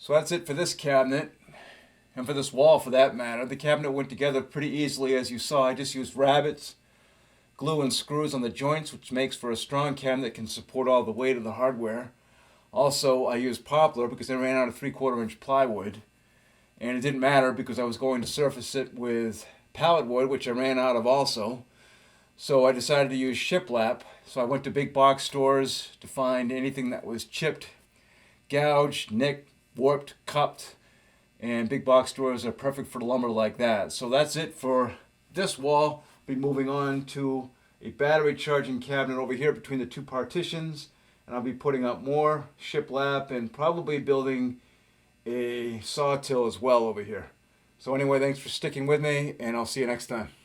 So that's it for this cabinet, and for this wall for that matter. The cabinet went together pretty easily, as you saw. I just used rabbets, glue, and screws on the joints, which makes for a strong cabinet that can support all the weight of the hardware. Also, I used poplar because I ran out of 3/4 inch plywood, and it didn't matter because I was going to surface it with pallet wood, which I ran out of also. So I decided to use shiplap. So I went to big box stores to find anything that was chipped, gouged, nicked, warped, cupped, and big box stores are perfect for lumber like that. So that's it for this wall. I'll be moving on to a battery charging cabinet over here between the two partitions, and I'll be putting up more shiplap and probably building a sawtill as well over here. So anyway, thanks for sticking with me, and I'll see you next time.